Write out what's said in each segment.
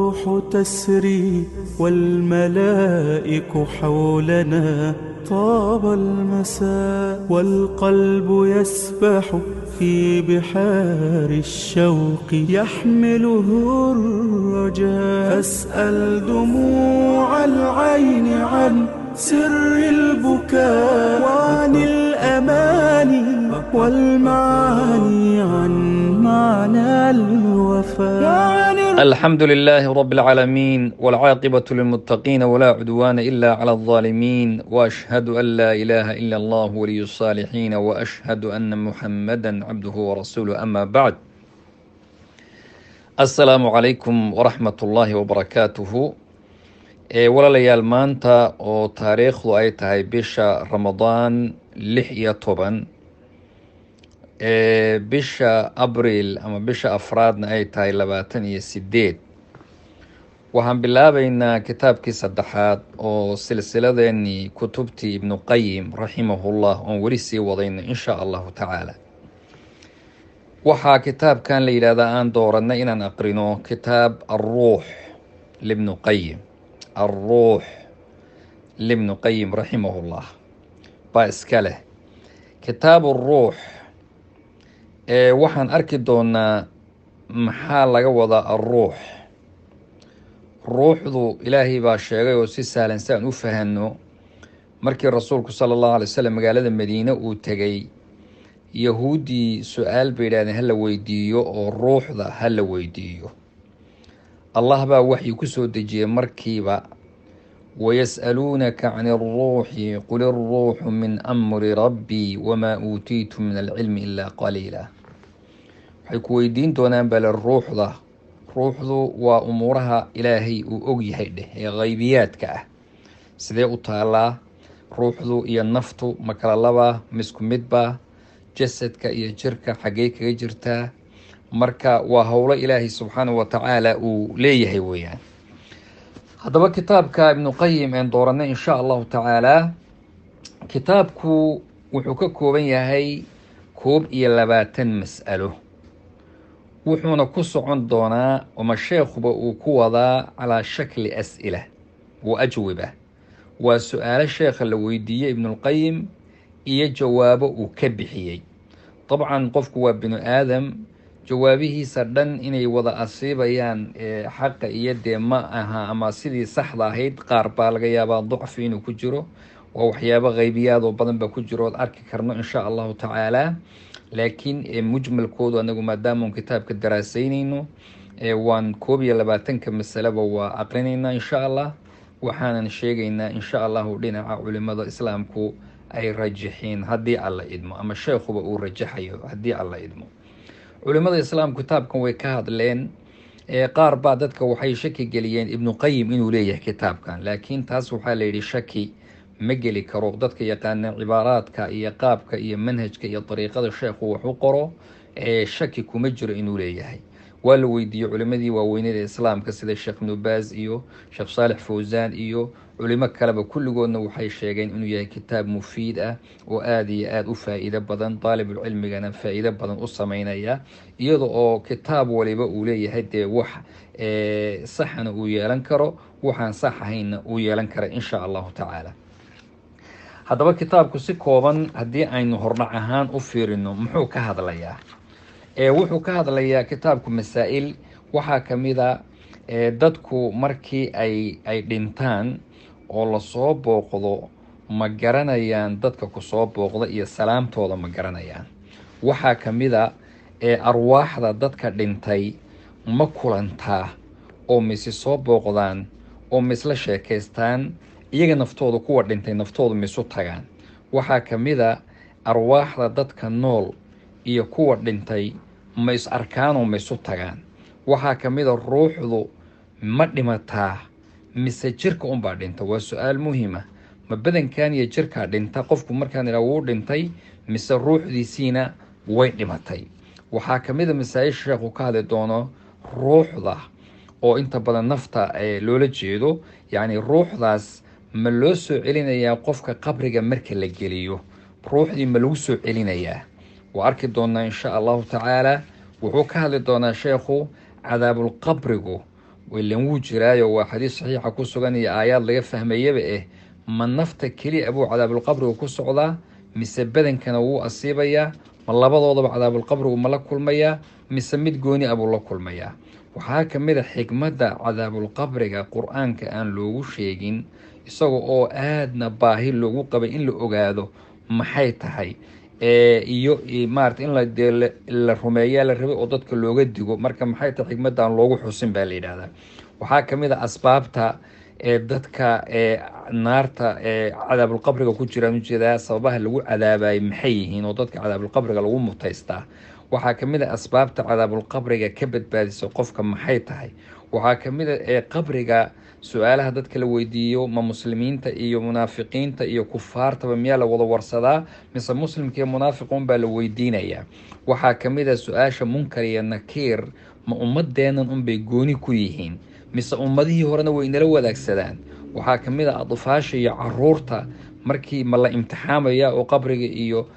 والروح تسري والملائك حولنا طاب المساء والقلب يسبح في بحار الشوق يحمله الرجاء أسأل دموع العين عن سر البكاء وعن الأماني والمعاني عن معنى الوفاء الحمد لله رب العالمين والعاقبة للمتقين ولا عدوان إلا على الظالمين وأشهد أن لا إله إلا الله ولي الصالحين وأشهد أن محمدا عبده ورسوله أما بعد السلام عليكم ورحمة الله وبركاته walaalayaal maanta oo taariikhdu ay tahay bisha Ramadaan 16 bisha Abriil ama bisha afraadna ay tahay 28 waxaan bilaabaynaa kitaabkii saddexaad oo silsiladeennii kutubtii Ibnu Qayyim raximahullah oon weli sii wadayno insha allahu tacaala. waxaa kitaabkan la yidhaahdaa aan dooranay inaan aqrino kitaab Ar-Ruux libnu Qayyim الروح لابن قيم رحمه الله باسكاله كتاب الروح waxaan arki doonaa maxaa laga wadaa الروح ruuxdu ilaahay baa sheegay oo si sahlan saan u fahanno markii rasuulku sallallahu alayhi wasallam magaalada Madiina uu tagay yahuudi su'aal bay yiraahdeen hal la weydiiyo oo ruuxda hal la weydiiyo الله با وحي كسو دجي مركيبا ويسألونك عن الروح قل الروح من أمر ربي وما أوتيت من العلم إلا قليلا حيكويدين دونان بل الروح ذا روح ذو وأمورها إلهي أوجي هيده هي غيبيات كأه سيدي أطالا روح ذو إيا النفط مكاللبا مسكو مدبا جسد كإيا جركا حقيقة جرتا marka waa howlo ilaahay subxaanahu wa tacaala uu leeyahay weeyaan. haddaba kitaabka Ibnu Qayyim aan dooranay insha allahu tacaala kitaabku wuxuu ka kooban yahay 21 mas'alo wuxuuna ku socon doonaa oo sheekhuba uu ku wadaa calaa shakli as'ila wa ajwiba waa su'aalo sheekha la weydiiyey Ibnu Qayyim iyo jawaabo uu ka bixiyey. طبعا qofku waa binu aadam jawaabihiisa dhan inay wada asiibayaan xaqa iyo dee ma aha ama sidii saxda ahayd qaar baa laga yaabaa ducfi inuu ku jiro waa waxyaabo qaybiyaad oo badan baa ku jiro oo arki karno insha allahu tacaala laakiin mujmalkoodu anagu maadaama kitaabka daraasaynayno waan 22 masalaba waa aqrinaynaa insha allah waxaanan sheegaynaa insha allahu dhinaca culimada islaamku ay rajaxiin haddii alla idmo ama sheekhuba uu rajaxayo haddii alla idmo. culimada islaamku kitaabkan way ka hadleen qaar baa dadka waxay shaki geliyeen Ibnu Qayyim inuu leeyahay kitaabkan laakiin taas waxaa la yidhi shaki ma geli karo dadka yaqaana cibaaraadka iyo qaabka iyo manhajka iyo dariiqada sheekhu wax u qoro shaki kuma jiro inuu leeyahay. waa la weydiiyey culimadii waaweynada islaamka sida Sheekh Ibn Baaz iyo Sheekh Saalix Fawzaan iyo culimo kaleba kulligoodna waxay sheegeen inuu yahay kitaab mufiid ah oo aad iyo aad u faa'iido badan talibul cilmigana faa'iido badan u sameynaya iyadoo oo kitaab waliba uu leeyahay dee wax saxana uu yeelan karo waxaan sax ahayna uu yeelan karo insha allahu tacaala. haddaba kitaabku si kooban haddii aynu hordhac ahaan u fiirino muxuu ka hadlayaa wuxuu ka hadlayaa kitaabku masaa'il waxaa ka mid a dadku markii ay dhintaan oo la soo booqdo ma garanayaan dadka ku soo booqda iyo salaamtooda ma garanayaan. waxaa ka mid a arwaaxda dadka dhintay ma kulantaa oo mise soo booqdaan oo misla sheekaystaan iyaga naftooda kuwa dhintay naftooda misu tagaan. waxaa ka mid a arwaaxda dadka nool iyo kuwa dhintay ma is arkaan oo misu tagaan. waxaa ka mid a ruuxdu ma dhimataa mise jirka unbaa dhinta. waa su'aal muhiima ma badankan iyo jirkaa dhinta qofku markaan ilaa wuu dhintay mise ruuxdiisiina way dhimatay. waxaa ka mid a masaa'isha sheekhu ka hadli doono ruuxda oo inta badan nafta loola jeedo yacni ruuxdaas ma loo soo celinayaa qofka qabriga marka la geliyo ruuxdii ma lagu soo celinayaa. waa arki doonaa insha allahu tacaala. wuxuu ka hadli doonaa sheekhu cadaabul qabrigu wiilan wuu jiraayo waa xadiis saxiixa ku sugan iyo aayaad laga fahmayaba ma nafta keliya abuu cadaabulqabrigu ku socdaa mise badankana wuu asiibayaa ma labadoodaba cadaabulqabrigu ma la kulmayaa mise mid gooni abuu la kulmayaa waxaa ka mid a xikmadda cadaabulqabriga qur-aanka aan loogu sheegin isaga oo aadna baahi loogu qabay in la ogaado maxay tahay iyo maarata in la rumeeyaa la rabay oo dadka looga digo marka maxay tahay xikmadda aan loogu xusin baa la yidhaahdaa waxaa ka mid a asbaabta dadka naarta cadaabulqabriga ku jiraan ujeedaa sababaha lagu cadaabayay maxay yihiin oo dadka cadaabulqabriga lagu mutaystaa waxaa ka mid a asbaabta cadaabulqabriga ka badbaadisa qofka maxay tahay waxaa ka mid a qabriga su-aalaha dadka la weydiiyo ma muslimiinta iyo munaafiqiinta iyo kufaartaba miyaa la wada warsadaa mise muslimka iyo munaafiquun baa la weydiinayaa waxaa ka mid a su-aasha munkar iyo nakiir ma ummadeennan unbay gooni ku yihiin mise ummadihii horena way inala wadaagsadaan waxaa ka mid a adfaasha iyo caruurta markii ma la imtixaamaya oo qabriga iyo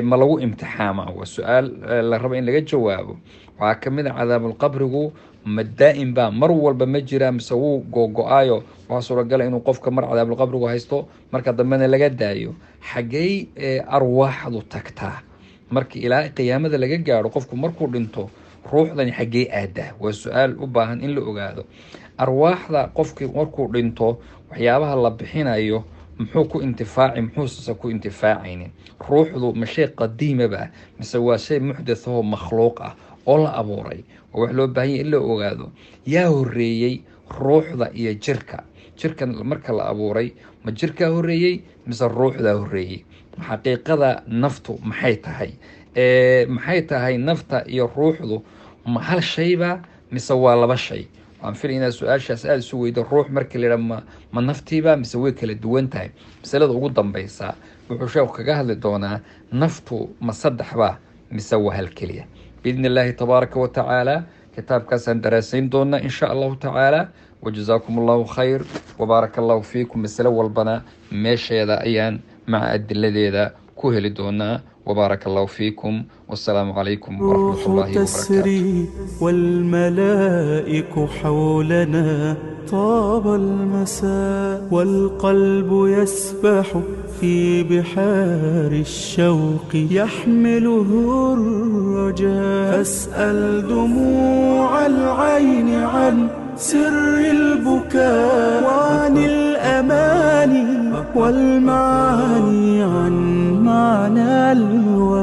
ma lagu imtixaama waa su-aal la raba in laga jawaabo waxaa ka mid a cadaabulqabrigu ma daa'im baa mar walba ma jiraa mise wuu googo-aayo waxaa suuragala inuu qofka mar cadaabulqabrigu haysto marka dambena laga daayo xaggey arwaaxdu tagtaa marka ilaa qiyaamada laga gaaro qofku markuu dhinto ruuxdani xaggee aadaa waa su-aal u baahan in la ogaado arwaaxda qofkii markuu dhinto waxyaabaha la bixinayo muxuu ku intifaaci muxuusase ku intifaacaynin ruuxdu ma shay qadiimaba mise waa shay muxdath oo makhluuq ah oo la abuuray oo wax loo baahanya in la ogaado yaa horeeyey ruuxda iyo jirkan marka la abuuray ma jirkaa horeeyey mise ruuxdaa horeeyey xaqiiqada naftu maxay tahay nafta iyo ruuxdu ma hal shayba mise waa laba shay waxaan filay inaad su-aashaas aada isu weydo ruux markii la yidhaha ma naftiiba mise way kala duwan tahay masalada ugu dambaysa wuxuu sheekhu kaga hadli doonaa naftu ma saddexba mise waa hal keliya biidni illaahi tabaaraka wa tacaala kitaabkaasaan daraasayn doonaa in sha allahu tacaala wajazaakum allahu khayr wabaaraka allahu fiikum masalo walbana meesheeda ayaan maca adiladeeda ku heli doonaa وبارك الله فيكم والسلام عليكم ورحمة الله وبركاته. تسري والملائك حولنا طاب المساء والقلب يسبح في بحار الشوق يحمله الرجاء أسأل دموع العين عن سر البكاء وعن الأماني والمعاني عن معنى الوفاء